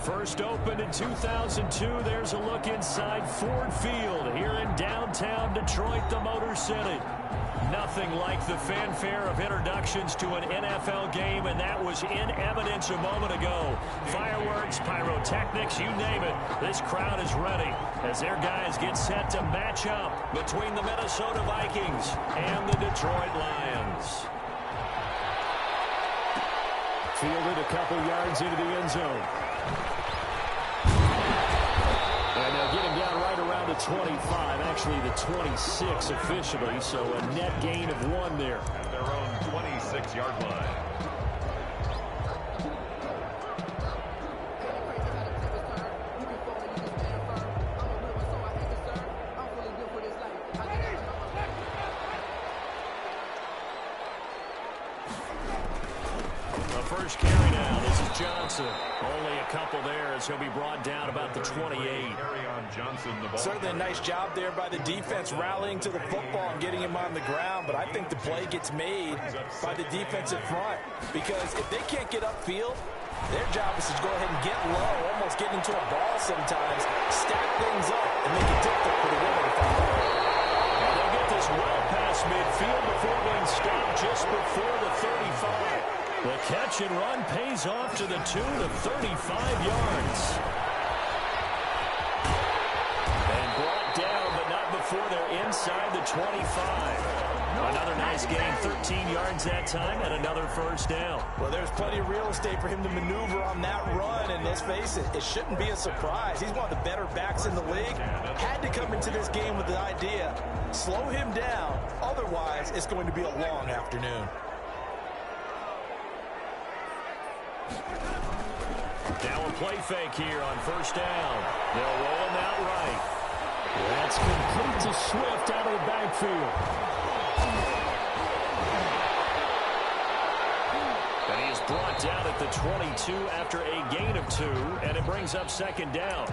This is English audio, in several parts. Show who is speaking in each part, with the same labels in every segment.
Speaker 1: First opened in 2002. There's a look inside Ford Field here in downtown Detroit, the Motor City. Nothing like the fanfare of introductions to an NFL game, and that was in evidence a moment ago. Fireworks, pyrotechnics, you name it. This crowd is ready as their guys get set to match up between the Minnesota Vikings and the Detroit Lions. Fielded a couple yards into the end zone. And they'll get him down right around the 25, actually the 26 officially, so a net gain of 1 there.
Speaker 2: At their own 26-yard line.
Speaker 1: The first carry now, this is Johnson. Only a couple there as he'll be brought down about the 28.
Speaker 3: Certainly a nice job there by the defense rallying to the football and getting him on the ground, but I think the play gets made by the defensive front because if they can't get upfield, their job is to go ahead and get low, almost get into a ball sometimes, stack things up, and make it difficult for the winner to find out.
Speaker 1: And they get this well past midfield before being stopped just before the 35. The catch and run pays off to the tune of 35 yards. And brought down, but not before they're inside the 25. Another nice gain, 13 yards that time, and another first down.
Speaker 3: Well, there's plenty of real estate for him to maneuver on that run, and let's face it, it shouldn't be a surprise. He's one of the better backs in the league. Had to come into this game with the idea, slow him down, otherwise it's going to be a long afternoon.
Speaker 1: Now a play fake here on first down. They'll roll him out right. That's complete to Swift out of the backfield. And he is brought down at the 22 after a gain of 2, and it brings up second down.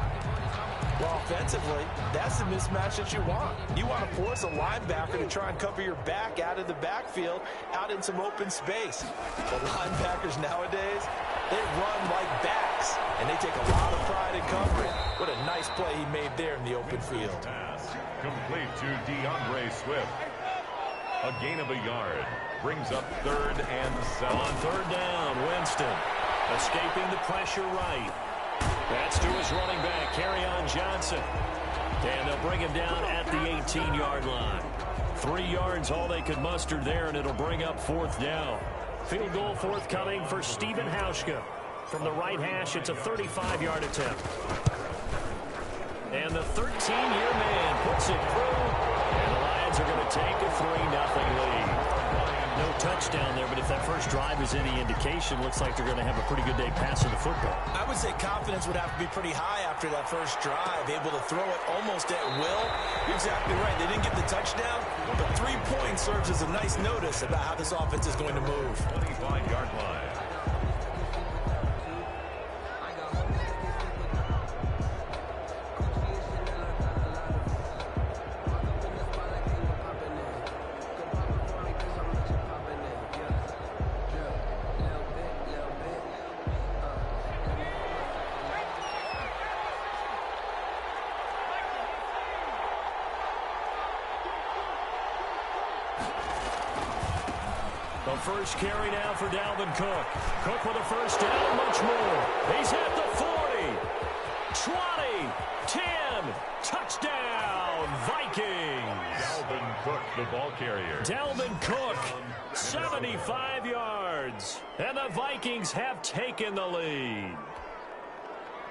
Speaker 3: Well, offensively, that's the mismatch that you want. You want to force a linebacker to try and cover your back out of the backfield, out in some open space. But linebackers nowadays, they run like backs, and they take a lot of pride in covering. What a nice play he made there in the open field.
Speaker 2: Pass complete to DeAndre Swift. A gain of a yard. Brings up 3rd and 7.
Speaker 1: On third down, Winston escaping the pressure right. That's to his running back, Kerryon Johnson. And they'll bring him down at the 18-yard line. 3 yards, all they could muster there, and it'll bring up 4th down. Field goal forthcoming for Stephen Hauschka. From the right hash, it's a 35-yard attempt. And the 13-year man puts it through. And the Lions are going to take a 3-0 lead. No touchdown there, but if that first drive is any indication, looks like they're going to have a pretty good day passing the football.
Speaker 3: I would say confidence would have to be pretty high after that first drive, able to throw it almost at will. You're exactly right. They didn't get the touchdown, but 3 points serves as a nice notice about how this offense is going to move.
Speaker 2: 25-yard line.
Speaker 1: The first carry now for Dalvin Cook. Cook with a first down, much more. He's at the 40, 20, 10, touchdown, Vikings.
Speaker 2: Dalvin Cook, the ball carrier.
Speaker 1: Dalvin Cook, 75 yards. And the Vikings have taken the lead.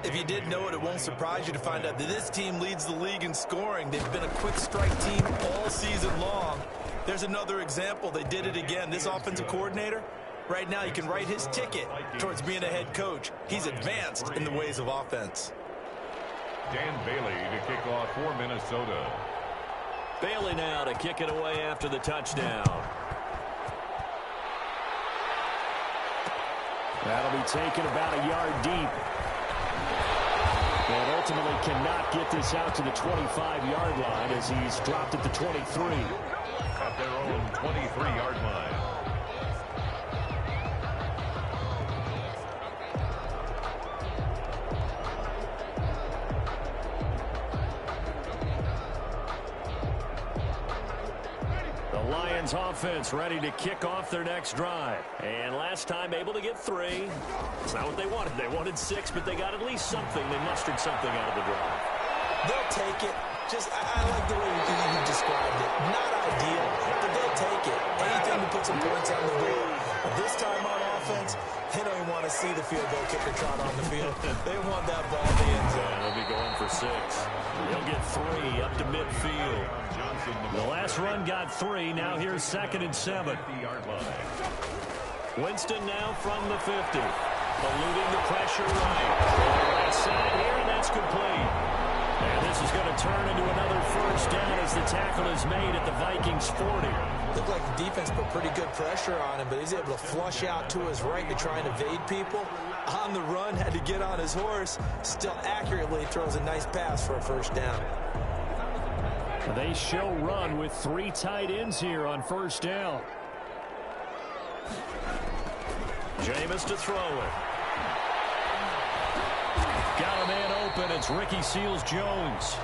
Speaker 3: If you did know it, it won't surprise you to find out that this team leads the league in scoring. They've been a quick strike team all season long. There's another example. They did it again. This offensive coordinator, right now, you can write his ticket towards being a head coach. He's advanced in the ways of offense.
Speaker 2: Dan Bailey to kick off for Minnesota.
Speaker 1: Bailey now to kick it away after the touchdown. That'll be taken about a yard deep. And ultimately cannot get this out to the 25-yard line as he's dropped at the 23.
Speaker 2: At their own 23-yard line.
Speaker 1: Lions offense ready to kick off their next drive. And last time able to get 3. It's not what they wanted. They wanted 6, but they got at least something. They mustered something out of the drive.
Speaker 3: They'll take it. I like the way you described it. Not ideal, but they'll take it. Anything to put some points on the board. But this time on offense, they don't even want to see the field goal kicker trot on the field. They want that ball in the end zone.
Speaker 1: Yeah, they'll be going for 6. They'll get 3 up to midfield. The last run got 3. Now here's 2nd and 7. Winston now from the 50. Eluding the pressure right side here, and that's complete. And this is going to turn into another first down as the tackle is made at the Vikings 40.
Speaker 3: Looked like the defense put pretty good pressure on him, but he's able to flush out to his right to try and evade people. On the run, had to get on his horse. Still accurately throws a nice pass for a first down.
Speaker 1: They show run with 3 tight ends here on first down. Jameis to throw it. Got a man open. It's Ricky Seals-Jones.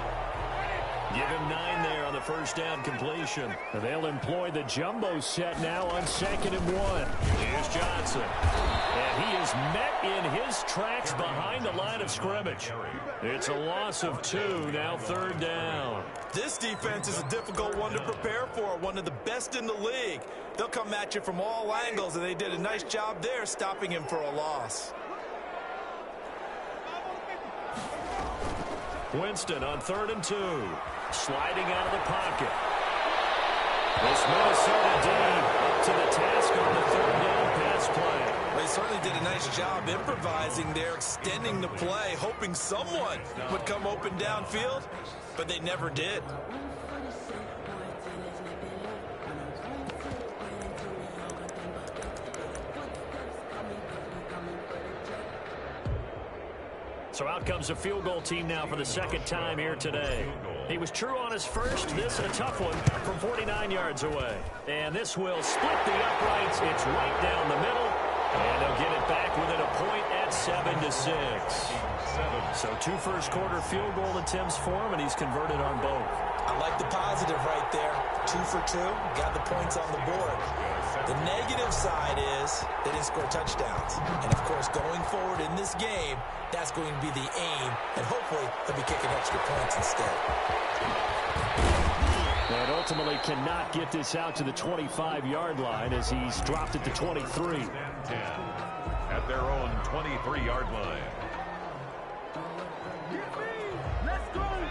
Speaker 1: Give him 9 there on the first down completion. And they'll employ the jumbo set now on 2nd and 1. Here's Johnson. And he is met in his tracks behind the line of scrimmage. It's a loss of 2, now 3rd down.
Speaker 3: This defense is a difficult one to prepare for, one of the best in the league. They'll come at you from all angles, and they did a nice job there stopping him for a loss.
Speaker 1: Winston on 3rd and 2. Sliding out of the pocket. This Minnesota D up to the task on the 3rd down pass play.
Speaker 3: They certainly did a nice job improvising there, extending the play, hoping someone would come open downfield, but they never did.
Speaker 1: So out comes a field goal team now for the 2nd time here today. He was true on his first. This a tough one from 49 yards away. And this will split the uprights. It's right down the middle. And they'll get it back within a point at 7-6. So 2 first-quarter field goal attempts for him, and he's converted on both.
Speaker 3: I like the positive right there. 2 for 2. Got the points on the board. The negative side is they didn't score touchdowns. And, of course, going forward in this game, that's going to be the aim. And hopefully they'll be kicking extra points instead.
Speaker 1: And ultimately cannot get this out to the 25-yard line as he's dropped it to 23.
Speaker 2: At their own 23-yard line.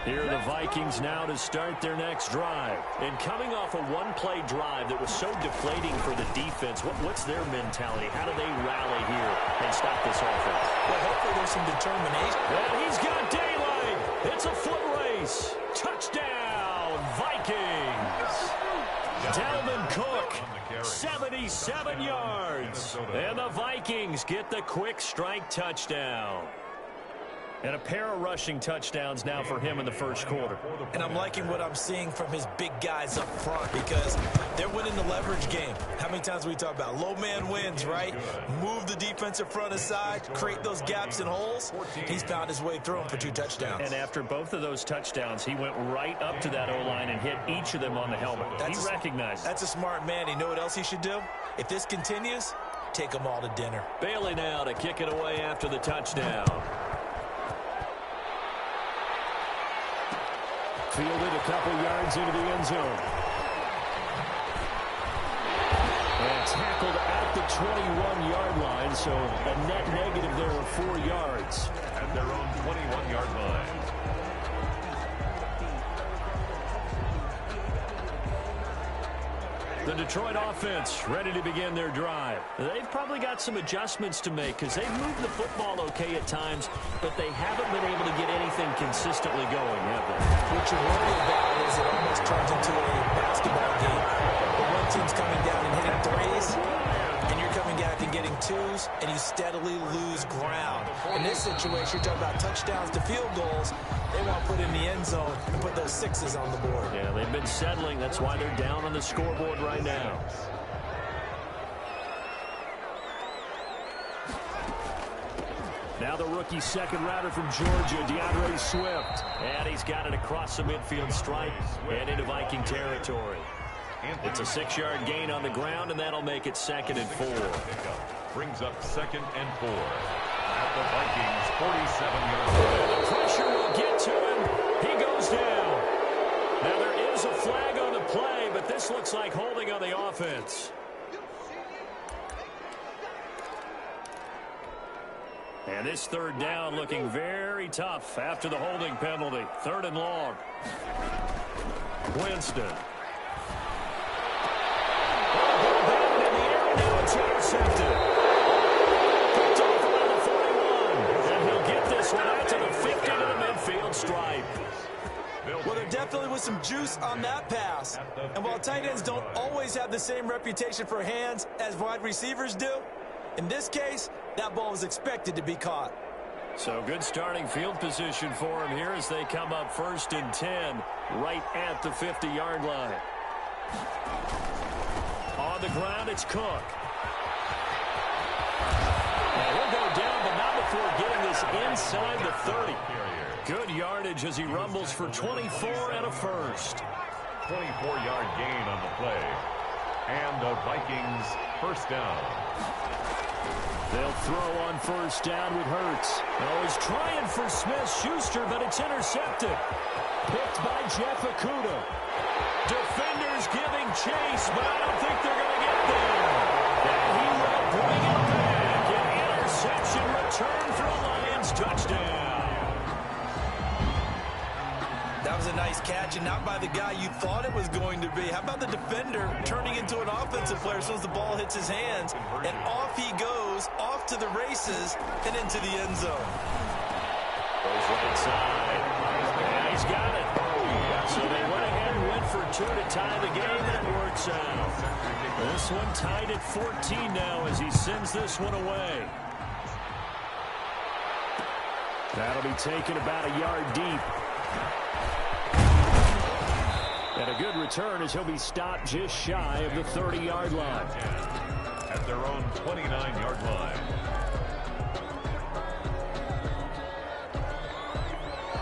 Speaker 1: Here are the Vikings now to start their next drive. And coming off a one-play drive that was so deflating for the defense, what's their mentality? How do they rally here and stop this offense?
Speaker 3: Well, hopefully there's some determination.
Speaker 1: Well, he's got daylight. It's a foot race. Touchdown, Vikings. Dalvin Cook, 77 yards. And the Vikings get the quick strike touchdown. And a pair of rushing touchdowns now for him in the first quarter.
Speaker 3: And I'm liking what I'm seeing from his big guys up front because they're winning the leverage game. How many times we talk about low man wins, right? Move the defensive front aside, create those gaps and holes. He's found his way through them for 2 touchdowns.
Speaker 1: And after both of those touchdowns, he went right up to that O-line and hit each of them on the helmet. He recognized.
Speaker 3: That's a smart man. You know what else he should do? If this continues, take them all to dinner.
Speaker 1: Bailey now to kick it away after the touchdown. Fielded a couple yards into the end zone. And tackled at the 21-yard line, so a net negative there of 4 yards.
Speaker 2: At their own 21-yard line.
Speaker 1: The Detroit offense ready to begin their drive. They've probably got some adjustments to make because they've moved the football okay at times, but they haven't been able to get anything consistently going, have they?
Speaker 3: What you worry about is it almost turns into a basketball game. But one team's coming down and hitting threes, and you're coming down and getting twos, and you steadily lose ground. In this situation, you're talking about touchdowns to field goals. They want to put in the end zone and put those 6s on the board.
Speaker 1: Yeah, they've been settling. That's why they're down on the scoreboard right now. Now the rookie second rounder from Georgia, DeAndre Swift. And he's got it across the midfield stripe and into Viking territory. It's a 6-yard gain on the ground, and that'll make it 2nd and 4.
Speaker 2: Brings up 2nd and 4. At the Vikings, 47-yard line.
Speaker 1: The pressure will get to him. He goes down. Now there is a flag on the play, but this looks like holding on the offense. And this 3rd down looking very tough after the holding penalty. 3rd and long. Winston. Down in the air, now it's intercepted. Picked off around the 41. And he'll get this one out to the 50 to the midfield stripe.
Speaker 3: Well, there definitely was some juice on that pass. And while tight ends don't always have the same reputation for hands as wide receivers do, in this case, that ball was expected to be caught.
Speaker 1: So good starting field position for him here as they come up 1st and 10 right at the 50-yard line. On the ground, it's Cook. Now he'll go down, but not before getting this inside the 30. Good yardage as he rumbles for 24 and a first.
Speaker 2: 24-yard gain on the play. And the Vikings 1st down.
Speaker 1: They'll throw on 1st down with Hurts. Oh, he's trying for Smith-Schuster, but it's intercepted. Picked by Jeff Okudah. Defenders giving chase, but I don't think they're going to get there. And he will bring it back. An interception return for a Lions touchdown.
Speaker 3: That was a nice catch, and not by the guy you thought it was going to be. How about the defender turning into an offensive player as soon as the ball hits his hands, and off he goes, off to the races, and into the end zone.
Speaker 1: Goes right side. And he's got it. So they went ahead and went for 2 to tie the game, and it works out. This one tied at 14 now as he sends this one away. That'll be taken about a yard deep. And a good return as he'll be stopped just shy of the 30-yard line.
Speaker 2: At their own 29-yard line.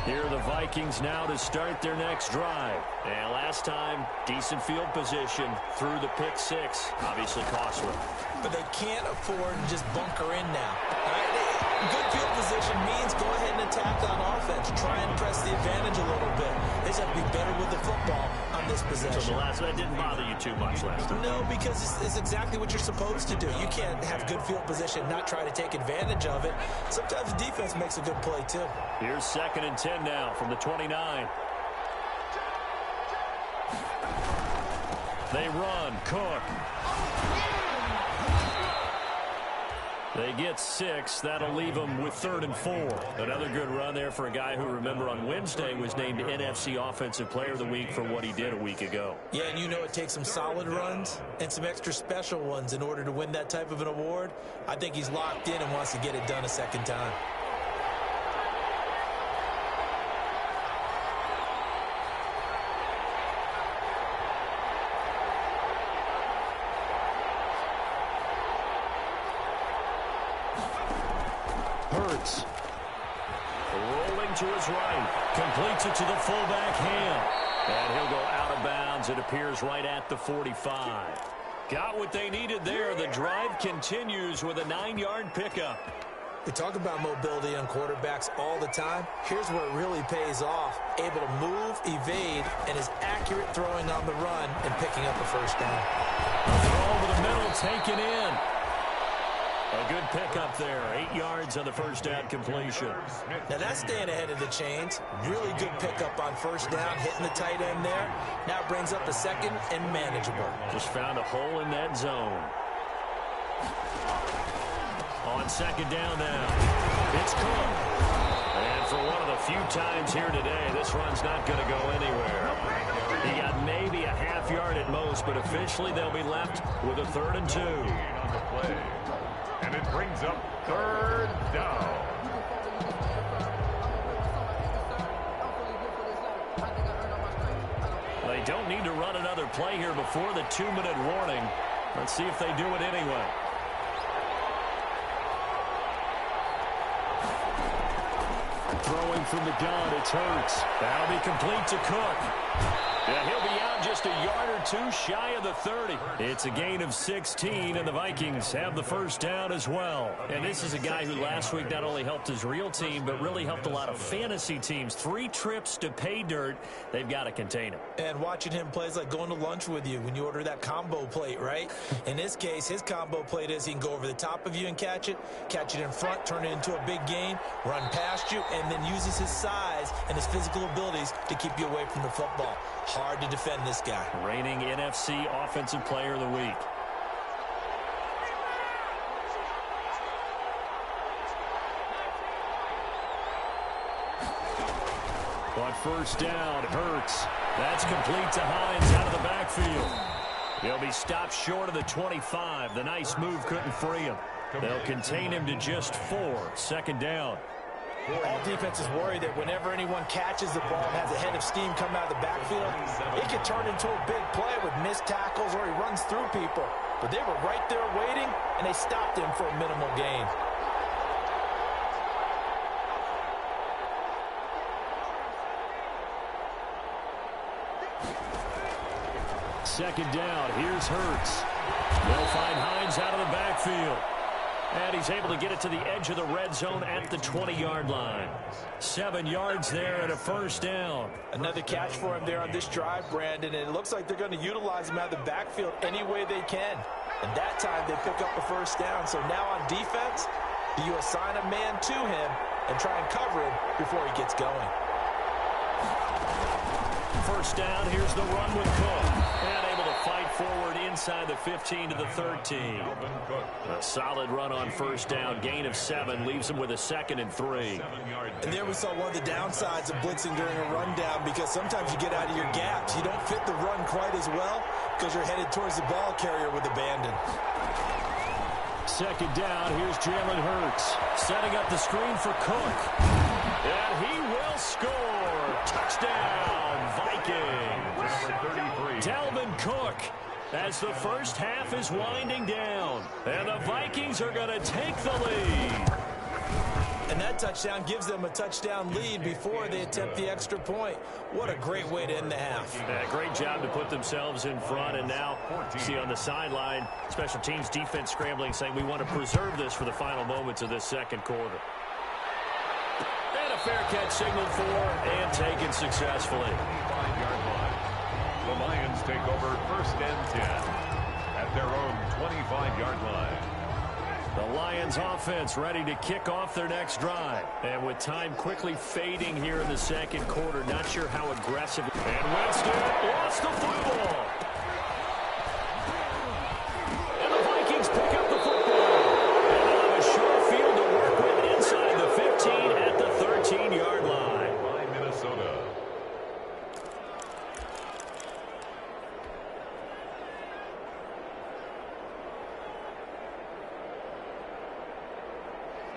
Speaker 1: Here are the Vikings now to start their next drive. And last time, decent field position through the pick 6. Obviously costly.
Speaker 3: But they can't afford to just bunker in now. Good field position means go ahead and attack on offense. Try and press the advantage a little bit. They just have to be better with the football on this possession.
Speaker 1: So that didn't bother you too much last time?
Speaker 3: No, because it's exactly what you're supposed to do. You can't have good field position, not try to take advantage of it. Sometimes the defense makes a good play, too.
Speaker 1: Here's 2nd and 10 now from the 29. They run. Cook. They get 6. That'll leave them with 3rd and 4. Another good run there for a guy who, remember, on Wednesday was named NFC Offensive Player of the Week for what he did a week ago.
Speaker 3: Yeah, and you know it takes some solid runs and some extra special ones in order to win that type of an award. I think he's locked in and wants to get it done a second time.
Speaker 1: Hurts. Rolling to his right. Completes it to the fullback Ham. And he'll go out of bounds. It appears right at the 45. Got what they needed there. The drive continues with a 9-yard pickup.
Speaker 3: We talk about mobility on quarterbacks all the time. Here's where it really pays off. Able to move, evade, and is accurate throwing on the run and picking up a first down.
Speaker 1: Throw over the middle, taken in. A good pickup there. 8 yards on the first down completion.
Speaker 3: Now that's staying ahead of the chains. Really good pickup on first down, hitting the tight end there. Now it brings up the 2nd and manageable.
Speaker 1: Just found a hole in that zone. On 2nd down now. It's Cook. And for one of the few times here today, this run's not going to go anywhere. He got maybe a half yard at most, but officially they'll be left with a 3rd and 2.
Speaker 2: On the play. And it brings up 3rd down.
Speaker 1: They don't need to run another play here before the 2-minute warning. Let's see if they do it anyway. Throwing from the gun, it's Hurts. That'll be complete to Cook. Yeah, he'll be out just a yard or two shy of the 30. It's a gain of 16, and the Vikings have the first down as well. And this is a guy who last week not only helped his real team, but really helped a lot of fantasy teams. 3 trips to pay dirt. They've got to contain him.
Speaker 3: And watching him play is like going to lunch with you when you order that combo plate, right? In this case, his combo plate is he can go over the top of you and catch it in front, turn it into a big gain, run past you, and then uses his size and his physical abilities to keep you away from the football. Hard to defend this guy.
Speaker 1: Reigning NFC Offensive Player of the Week. On first down, Hurts. That's complete to Hines out of the backfield. He'll be stopped short of the 25. The nice move couldn't free him. They'll contain him to just 4. Second down.
Speaker 3: All defenses worry that whenever anyone catches the ball and has a head of steam come out of the backfield, it can turn into a big play with missed tackles or he runs through people. But they were right there waiting, and they stopped him for a minimal gain.
Speaker 1: Second down, here's Hurts. They'll find Hines out of the backfield. And he's able to get it to the edge of the red zone at the 20-yard line. 7 yards there and a first down.
Speaker 3: Another catch for him there on this drive, Brandon, and it looks like they're going to utilize him out of the backfield any way they can. And that time they pick up the first down. So now on defense, do you assign a man to him and try and cover him before he gets going?
Speaker 1: First down, here's the run with Cook. And able to fight forward inside the 15 to the 13. A solid run on first down. Gain of 7 leaves him with a 2nd and 3.
Speaker 3: And there we saw one of the downsides of blitzing during a rundown, because sometimes you get out of your gaps. You don't fit the run quite as well because you're headed towards the ball carrier with abandon.
Speaker 1: Second down, here's Jalen Hurts. Setting up the screen for Cook. And he will score. Touchdown, Vikings. Dalvin Cook, as the first half is winding down. And the Vikings are going to take the lead.
Speaker 3: And that touchdown gives them a touchdown lead before they attempt the extra point. What a great way to end the half.
Speaker 1: Yeah, great job to put themselves in front. And now, see on the sideline, special teams defense scrambling, saying we want to preserve this for the final moments of this second quarter. And a fair catch signaled for and taken successfully.
Speaker 2: 25-yard line. The Lions take over first and 10 at their own 25-yard line.
Speaker 1: The Lions offense ready to kick off their next drive. And with time quickly fading here in the second quarter, not sure how aggressive. And Winston lost the football. And the Vikings pick up the football. And they'll have a short field to work with inside the 15 at the 13-yard line.
Speaker 2: By Minnesota.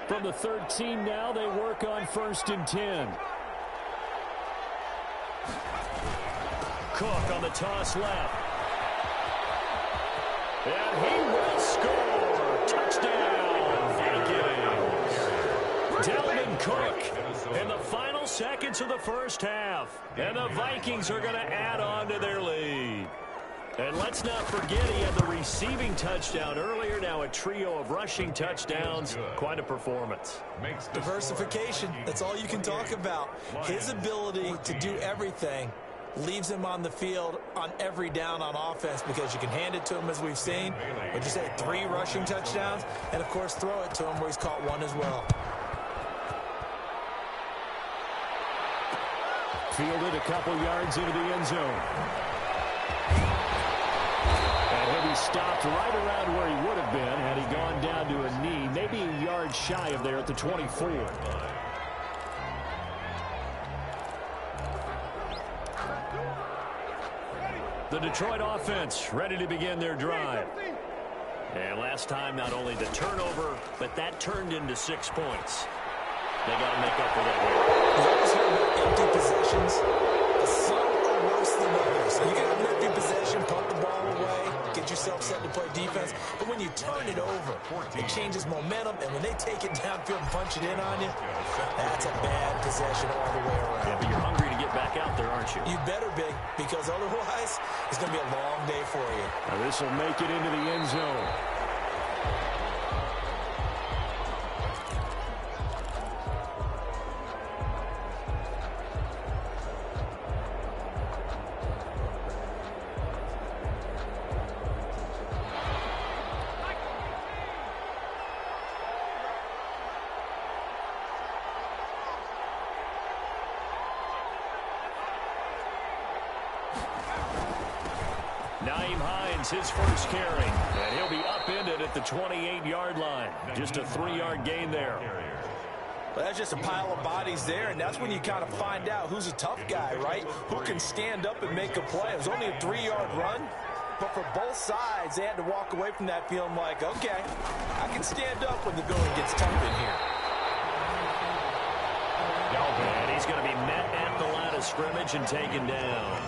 Speaker 1: From the 13 now, they work on first and 10. Cook on the toss left. And he will score. Touchdown, Vikings. Dalvin Cook in the final seconds of the first half. And the Vikings are going to add on to their lead. And let's not forget he had the receiving touchdown earlier. Now a trio of rushing touchdowns. Quite a performance.
Speaker 3: Diversification. That's all you can talk about. His ability to do everything leaves him on the field on every down on offense, because you can hand it to him, as we've seen. But you say 3 rushing touchdowns, and, of course, throw it to him where he's caught 1 as well.
Speaker 1: Fielded a couple yards into the end zone. And he'll be stopped right around where he would have been had he gone down to a knee, maybe a yard shy of there at the 24. The Detroit offense ready to begin their drive. And last time, not only the turnover, but that turned into 6 points. They got to make up for that here.
Speaker 3: You always hear about empty possessions. Some are worse than others. You can have an empty possession, punt the ball away, get yourself set to play defense. But when you turn it over, it changes momentum. And when they take it downfield and punch it in on you, that's a bad possession all the way around.
Speaker 1: Yeah, but you're hungry to get get back out there, aren't you?
Speaker 3: You better be, because otherwise it's going to be a long day for you.
Speaker 1: Now this will make it into the end zone. His first carry, and he'll be upended at the 28-yard line. Just a 3-yard gain there.
Speaker 3: Well, that's just a pile of bodies there, and that's when you kind of find out who's a tough guy, right? Who can stand up and make a play. It was only a 3-yard run, but for both sides, they had to walk away from that feeling like, okay, I can stand up when the going gets tough in here.
Speaker 1: And he's going to be met at the line of scrimmage and taken down.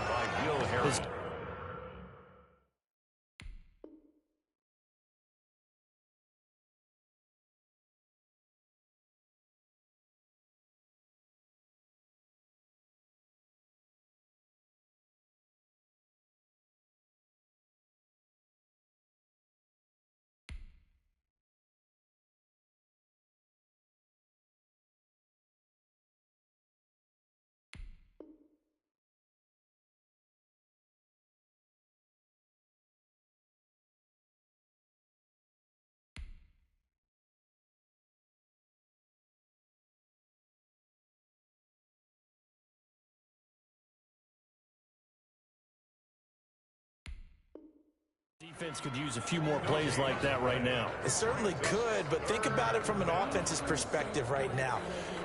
Speaker 1: Defense could use a few more plays like that right now.
Speaker 3: It certainly could, but think about it from an offense's perspective right now.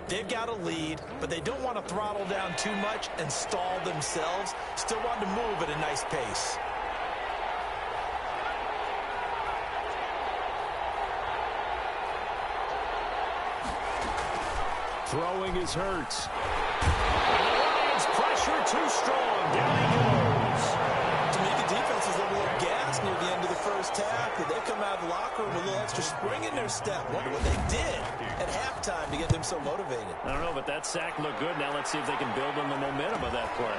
Speaker 3: They've got a lead, but they don't want to throttle down too much and stall themselves. Still want to move at a nice pace.
Speaker 1: Throwing is Hurts. And the Lions pressure too strong. Down he goes.
Speaker 3: To me, the defense is a little gassed near the end of the first half, but they come out of the locker room with a little extra spring in their step. Wonder what they did at halftime to get them so motivated.
Speaker 1: I don't know, but that sack looked good. Now let's see if they can build on the momentum of that play.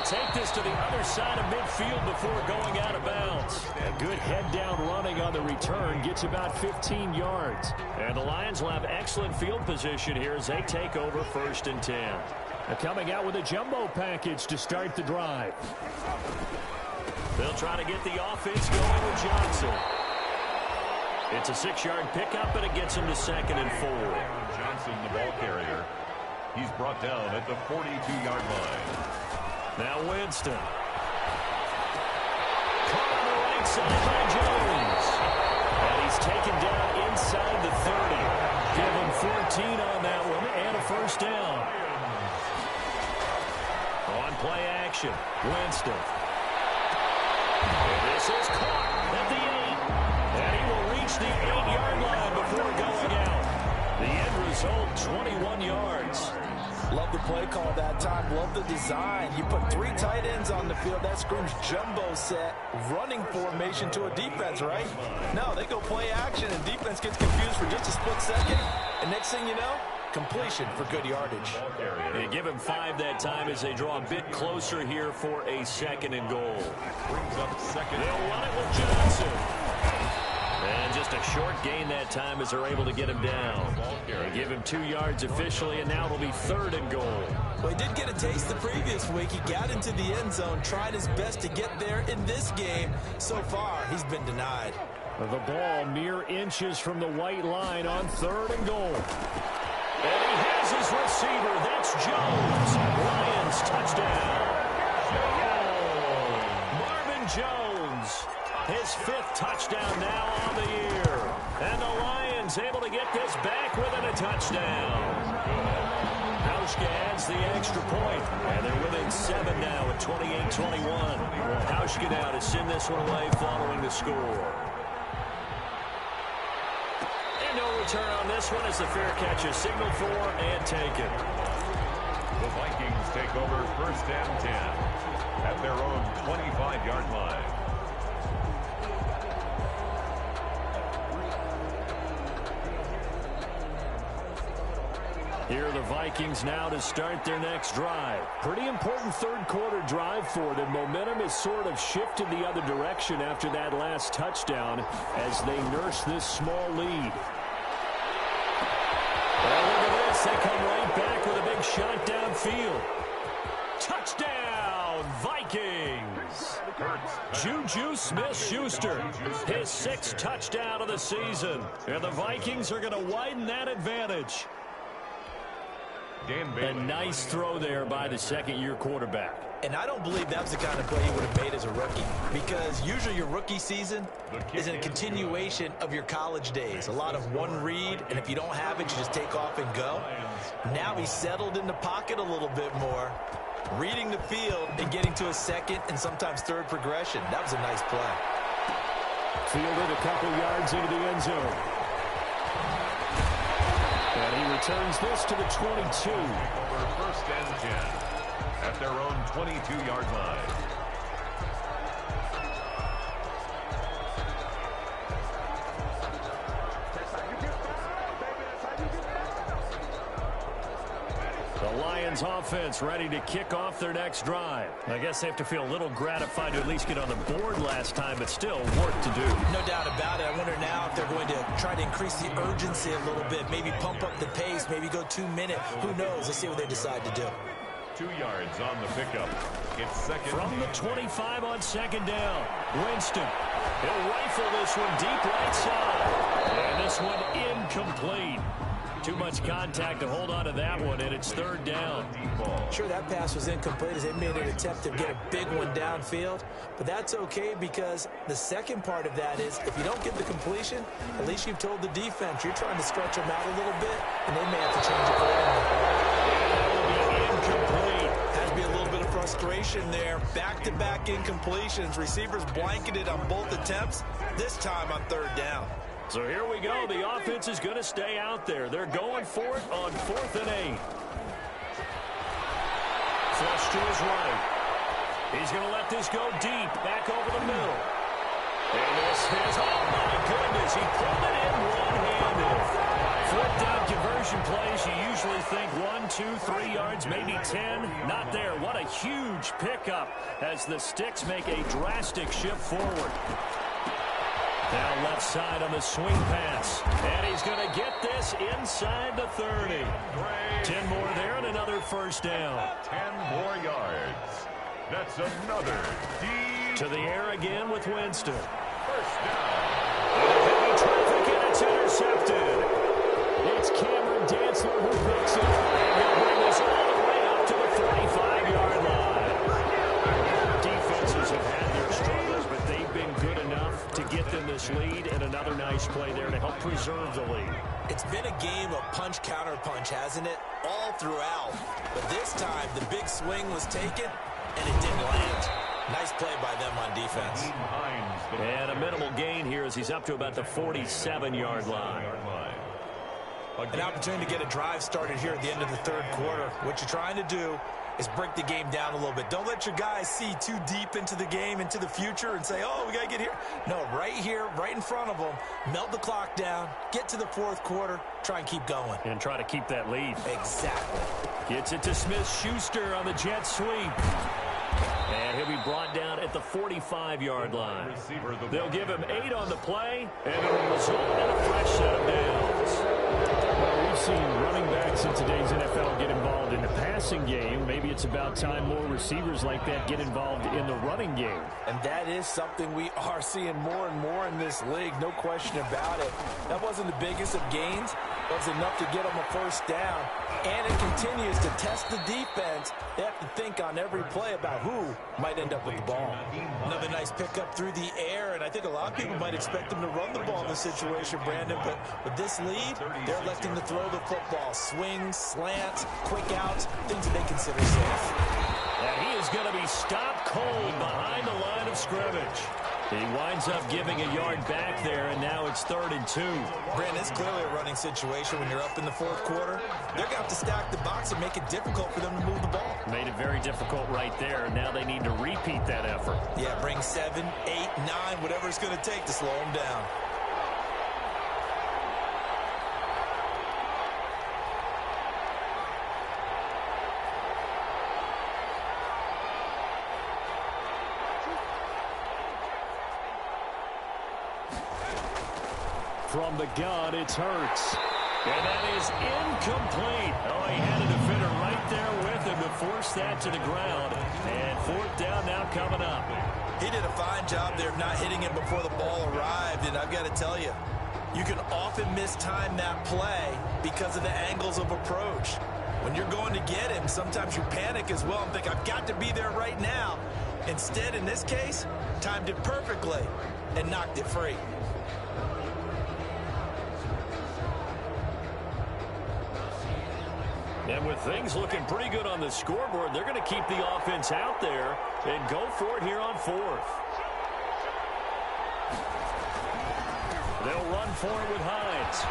Speaker 1: Take this to the other side of midfield before going out of bounds. A good head-down running on the return gets about 15 yards. And the Lions will have excellent field position here as they take over 1st and 10. They're coming out with a jumbo package to start the drive. They'll try to get the offense going with Johnson. It's a 6-yard pickup, and it gets him to 2nd and 4.
Speaker 2: Johnson, the ball carrier. He's brought down at the 42-yard line.
Speaker 1: Now Winston. Caught on the right side by Jones. And he's taken down inside the 30. Give him 14 on that one and a 1st down. On play action, Winston. And this is caught at the 8. And he will reach the 8-yard line before going out. The end result, 21 yards.
Speaker 3: Love the play call that time. Love the design. You put 3 tight ends on the field. That screams jumbo set, running formation to a defense, right? No, they go play action, and defense gets confused for just a split second. And next thing you know, completion for good yardage.
Speaker 1: They give him 5 that time as they draw a bit closer here for a 2nd and goal.
Speaker 2: Brings up 2nd.
Speaker 1: They'll run it with Johnson. And just a short gain that time as they're able to get him down. They give him 2 yards officially, and now it'll be 3rd and goal.
Speaker 3: Well, he did get a taste the previous week. He got into the end zone, tried his best to get there in this game. So far, he's been denied.
Speaker 1: The ball mere inches from the white line on 3rd and goal. And he has his receiver. That's Jones. Lions touchdown. Marvin Jones. His 5th touchdown now on the year. And the Lions able to get this back within a touchdown. Hauschka adds the extra point. And they're within 7 now at 28-21. Hauschka now to send this one away following the score. And no return on this one as the fair catch is signaled for and taken.
Speaker 2: The Vikings take over 1st and 10 at their own 25-yard line.
Speaker 1: Here are the Vikings now to start their next drive. Pretty important third quarter drive for them. Momentum has sort of shifted the other direction after that last touchdown as they nurse this small lead. Well, look at this. They come right back with a big shot downfield. Touchdown, Vikings! Juju Smith-Schuster, his 6th touchdown of the season. And the Vikings are going to widen that advantage. A nice throw there by the second-year quarterback.
Speaker 3: And I don't believe that was the kind of play he would have made as a rookie, because usually your rookie season is a continuation of your college days. A lot of one read, and if you don't have it, you just take off and go. Now he's settled in the pocket a little bit more, reading the field and getting to a second and sometimes third progression. That was a nice play.
Speaker 1: Fielded a couple yards into the end zone. And he returns this to the 22.
Speaker 2: Over 1st and 10 at their own 22-yard line.
Speaker 1: The Lions offense ready to kick off their next drive. I guess they have to feel a little gratified to at least get on the board last time, but still work to do.
Speaker 3: No doubt about it. I wonder now if they're going to try to increase the urgency a little bit, maybe pump up the pace, maybe go 2-minute. Who knows? Let's see what they decide to do.
Speaker 2: 2 yards on the pickup. It's second.
Speaker 1: From the 25 on second down. Winston. He'll rifle this one deep right side. And this one incomplete. Too much contact to hold on to that one, and it's 3rd down.
Speaker 3: Sure, that pass was incomplete as they made an attempt to get a big one downfield, but that's okay because the second part of that is if you don't get the completion, at least you've told the defense you're trying to stretch them out a little bit, and they may have to change it
Speaker 1: That will be incomplete.
Speaker 3: Has to be a little bit of frustration there. Back-to-back incompletions. Receivers blanketed on both attempts, this time on 3rd down.
Speaker 1: So here we go. The offense is going to stay out there. They're going for it on 4th and 8. Flush to his right. He's going to let this go deep, back over the middle. And this is, oh my goodness, he pulled it in one-handed. 4th down conversion plays, you usually think 1, 2, 3 yards, maybe 10. Not there. What a huge pickup as the Sticks make a drastic shift forward. Now left side on the swing pass. And he's going to get this inside the 30. 10 more there and another 1st down.
Speaker 2: 10 more yards. That's another deep.
Speaker 1: To the air again with Winston.
Speaker 2: 1st down.
Speaker 1: Heavy traffic and it's intercepted. It's Cameron Dantzler who picks it. And he'll bring this all the way up to the 45-yard line. Defenses have had their struggles, but they've been good enough to get them this lead, and another nice play there to help preserve the lead.
Speaker 3: It's been a game of punch-counter-punch, hasn't it? All throughout. But this time, the big swing was taken, and it didn't land. Nice play by them on defense.
Speaker 1: And a minimal gain here as he's up to about the 47-yard line.
Speaker 3: An opportunity to get a drive started here at the end of the 3rd quarter. What you're trying to do is break the game down a little bit. Don't let your guys see too deep into the game, into the future, and say, oh, we got to get here. No, right here, right in front of them, melt the clock down, get to the 4th quarter, try and keep going.
Speaker 1: And try to keep that lead.
Speaker 3: Exactly.
Speaker 1: Gets it to Smith-Schuster on the jet sweep. And he'll be brought down at the 45-yard line. They'll give him 8 on the play, and it'll result in a fresh set of downs. Well, we've seen running backs in today's NFL get involved in the passing game. Maybe it's about time more receivers like that get involved in the running game.
Speaker 3: And that is something we are seeing more and more in this league, no question about it. That wasn't the biggest of gains. It was enough to get them a 1st down. And it continues to test the defense. They have to think on every play about who might end up with the ball. Another nice pickup through the air, and I think a lot of people might expect them to run the ball in this situation, Brandon, but with this lead, they're electing to throw the football. Swings, slants, quick outs, things that they consider safe.
Speaker 1: And he is going to be stopped cold behind the line of scrimmage. He winds up giving a yard back there, and now it's 3rd and 2.
Speaker 3: Brandon, it's clearly a running situation when you're up in the 4th quarter. They're going to have to stack the box and make it difficult for them to move the ball.
Speaker 1: Made it very difficult right there. Now they need to repeat that effort.
Speaker 3: Yeah, bring 7, 8, 9, whatever it's going to take to slow them down.
Speaker 1: From the gun, it's Hurts. And that is incomplete. Oh, he had a defender right there with him to force that to the ground. And fourth down now coming up.
Speaker 3: He did a fine job there of not hitting him before the ball arrived. And I've got to tell you, you can often mistime that play because of the angles of approach. When you're going to get him, sometimes you panic as well and think, I've got to be there right now. Instead, in this case, timed it perfectly and knocked it free.
Speaker 1: And with things looking pretty good on the scoreboard, they're going to keep the offense out there and go for it here on fourth. They'll run for it with Hines.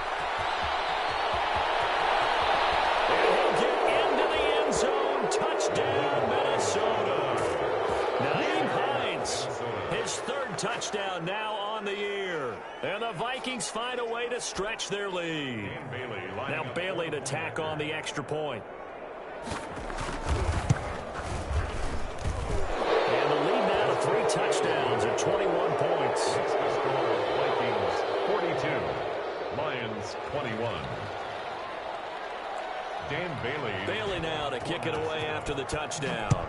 Speaker 1: And he'll get into the end zone. Touchdown, Minnesota. Nyheim Hines, his third touchdown now on the year. And the Vikings find a way to stretch their lead. Now Bailey to tack on the extra point. And the lead now to 3 touchdowns at 21 points.
Speaker 2: Vikings 42, Lions 21. Dan Bailey.
Speaker 1: Bailey now to kick it away after the touchdown.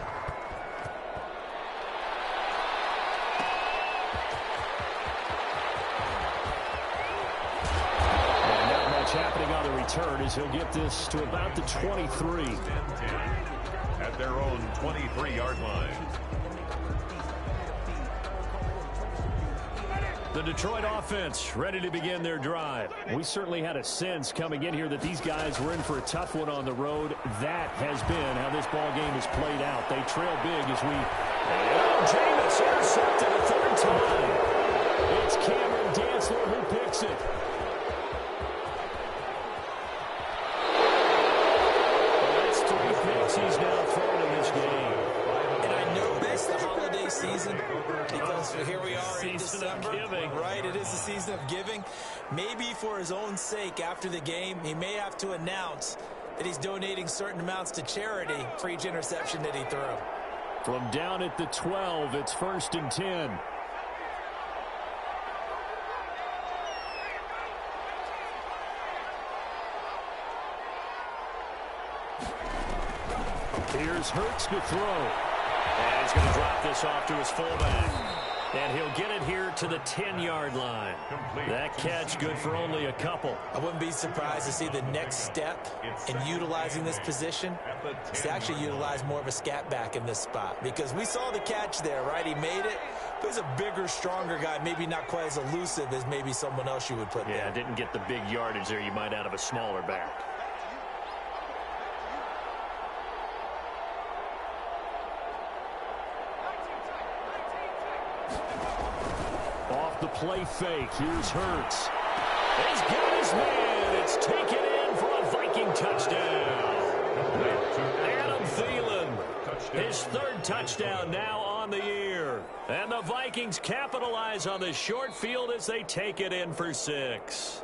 Speaker 1: Happening on the return as he'll get this to about the 23.
Speaker 2: At their own 23-yard line.
Speaker 1: The Detroit offense ready to begin their drive. We certainly had a sense coming in here that these guys were in for a tough one on the road. That has been how this ball game has played out. They trail big as we... Jameis intercepted a third time. It's Cameron Dantzler who picks it. He's now thrown in this game.
Speaker 3: And I know it's the holiday season because here we are in December. Right, it is the season of giving. Maybe for his own sake after the game, he may have to announce that he's donating certain amounts to charity for each interception that he threw.
Speaker 1: From down at the 12, it's 1st and 10. Here's Hurts to throw. And he's going to drop this off to his fullback. And he'll get it here to the 10-yard line. That catch good for only a couple.
Speaker 3: I wouldn't be surprised to see the next step in utilizing this position is to actually utilize more of a scat back in this spot. Because we saw the catch there, right? He made it. But he's a bigger, stronger guy, maybe not quite as elusive as maybe someone else you would put there.
Speaker 1: Yeah, didn't get the big yardage there you might out of a smaller back. The play fake. Here's Hurts. As good as man. It's taken in for a Viking touchdown. Adam Thielen. His third touchdown now on the year. And the Vikings capitalize on the short field as they take it in for 6.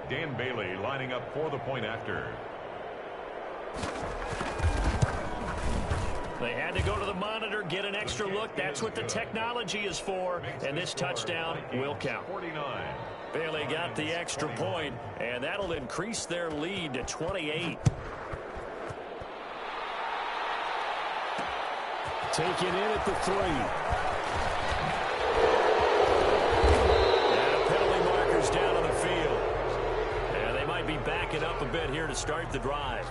Speaker 2: Dan Bailey lining up for the point after.
Speaker 1: They had to go to the monitor, get an extra look. That's what the technology is for. And this touchdown will count.
Speaker 2: 49.
Speaker 1: Bailey got the extra point, and that'll increase their lead to 28. Taken in at the 3. And penalty markers down on the field. And they might be backing up a bit here to start the drive.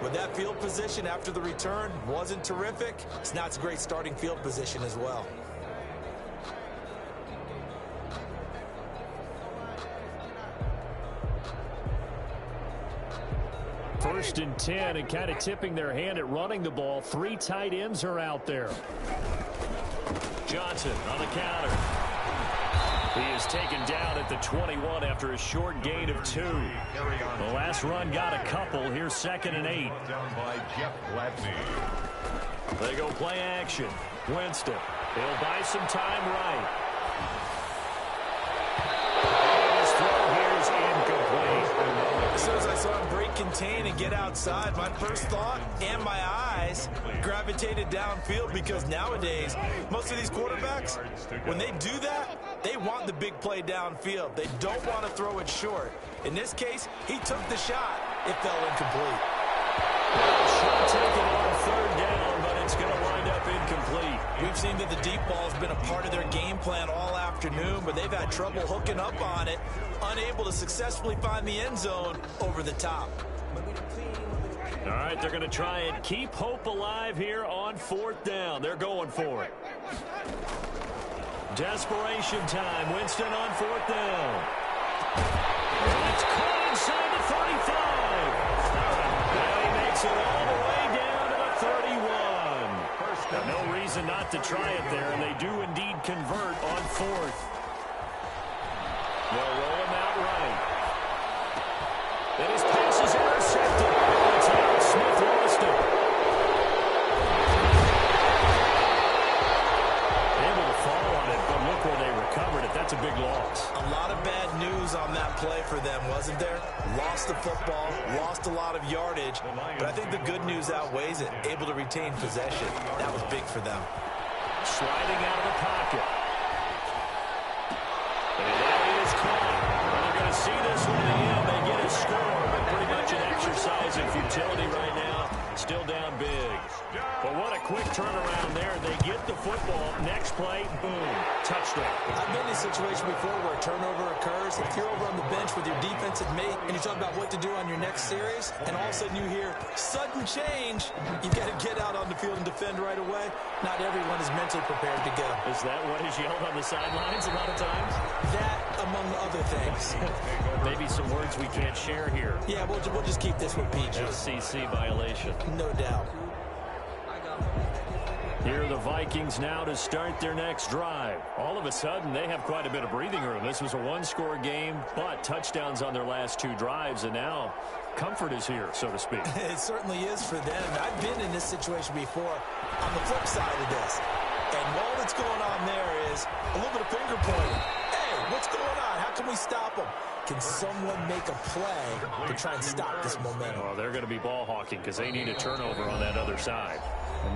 Speaker 3: But that field position after the return wasn't terrific. It's not a great starting field position as well.
Speaker 1: First and 10, and kind of tipping their hand at running the ball. 3 tight ends are out there. Johnson on the counter. He is taken down at the 21 after a short gain of 2. The last run got a couple. Here's 2nd and 8.
Speaker 2: Down by Jeff Gladney.
Speaker 1: They go play action. Winston. He'll buy some time right. And his throw here is incomplete.
Speaker 3: As soon as I saw him break contain and get outside, my first thought and my eyes gravitated downfield, because nowadays, most of these quarterbacks, when they do that, they want the big play downfield. They don't want to throw it short. In this case, he took the shot. It fell incomplete.
Speaker 1: Shot taken on third down, but it's going to wind up incomplete.
Speaker 3: We've seen that the deep ball has been a part of their game plan all afternoon, but they've had trouble hooking up on it, unable to successfully find the end zone over the top.
Speaker 1: All right, they're going to try and keep hope alive here on fourth down. They're going for it. Desperation time. Winston on fourth down. And it's caught inside the 35. Now he makes it all the way down to the 31. Now, no reason not to try it there, and they do indeed convert on fourth. They'll roll him out right. And his pass is intercepted. It's out. Smith lost it. Able to fall on it, but look where they recovered it. That's a big loss.
Speaker 3: A lot of bad news on that play for them, wasn't there? Lost the football, lost a lot of yardage, but I think the good news outweighs it. Able to retain possession. That was big for them.
Speaker 1: Sliding out of the pocket. And that is caught. They're going to see this one in the end. They get a score, but pretty much an exercise in futility right now. Still down big. But what a quick turnaround there. They get the football. Next play, boom, touchdown.
Speaker 3: I've been in a situation before where a turnover occurs. If you're over on the bench with your defensive mate and you talk about what to do on your next series, and all of a sudden you hear sudden change, you've got to get out on the field and defend right away. Not everyone is mentally prepared to go.
Speaker 1: Is that what is yelled on the sidelines a lot of times?
Speaker 3: That, among other things.
Speaker 1: Maybe some words we can't share here.
Speaker 3: Yeah, we'll just keep this with PG.
Speaker 1: FCC violation.
Speaker 3: No doubt.
Speaker 1: Here are the Vikings now to start their next drive. All of a sudden, they have quite a bit of breathing room. This was a one-score game, but touchdowns on their last two drives, and now comfort is here, so to speak.
Speaker 3: It certainly is for them. I've been in this situation before on the flip side of this. And all that's going on there is a little bit of finger pointing. Hey, what's going on? How can we stop them? Can someone make a play to try and stop this momentum?
Speaker 1: Well, they're going to be ball hawking because they need a turnover on that other side.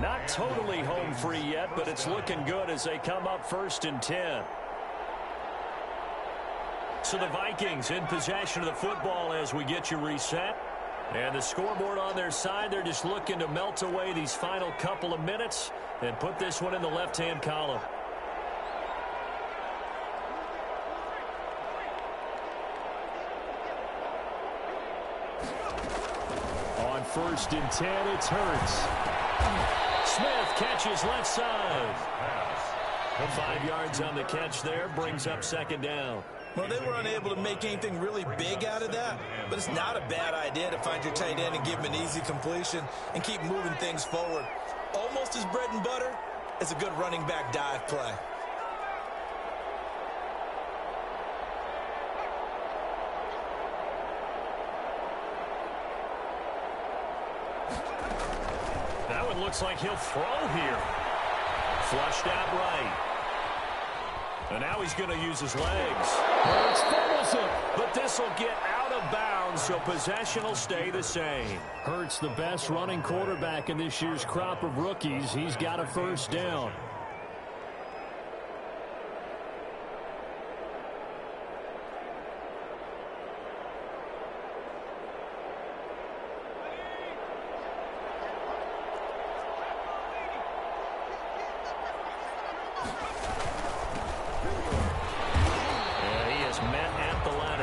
Speaker 1: Not totally home free yet, but it's looking good as they come up 1st and 10. So the Vikings in possession of the football as we get you reset. And the scoreboard on their side, they're just looking to melt away these final couple of minutes and put this one in the left-hand column. On 1st and 10, it's Hurts. Smith catches left side. 5 yards on the catch there, brings up 2nd down.
Speaker 3: Well, they were unable to make anything really big out of that, but it's not a bad idea to find your tight end and give him an easy completion and keep moving things forward. Almost as bread and butter as a good running back dive play.
Speaker 1: That one looks like he'll throw here. Flushed out right. And now he's going to use his legs. Hurts fumbles it. But this will get out of bounds, so possession will stay the same. Hurts the best running quarterback in this year's crop of rookies. He's got a 1st down.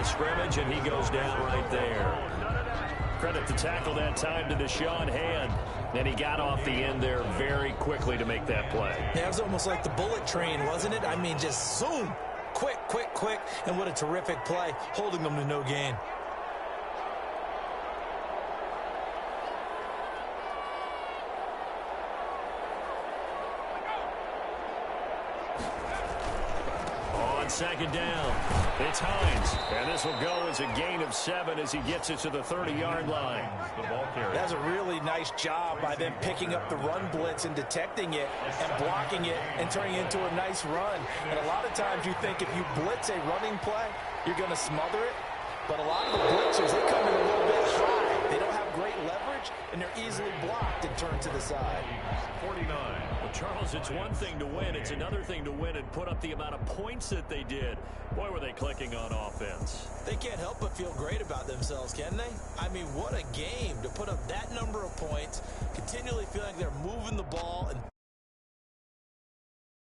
Speaker 1: Scrimmage, and he goes down right there. Credit the tackle that time to Deshaun Hand. Then he got off the end there very quickly to make that play.
Speaker 3: Yeah, it was almost like the bullet train, wasn't it? I mean, just zoom. Quick, quick, quick. And what a terrific play, holding them to no gain. On 2nd down, it's Hines, and this will go as a gain of 7 as he gets it to the 30-yard line. That's a really nice job by them picking up the run blitz and detecting it and blocking it and turning it into a nice run. And a lot of times you think if you blitz a running play, you're going to smother it. But a lot of the blitzers, they come in a little bit high. They great leverage, and they're easily blocked and turned to the side.
Speaker 2: 49.
Speaker 1: Well, Charles, it's one thing to win. It's another thing to win and put up the amount of points that they did. Boy, were they clicking on offense.
Speaker 3: They can't help but feel great about themselves, can they? I mean, what a game to put up that number of points, continually feeling like they're moving the ball and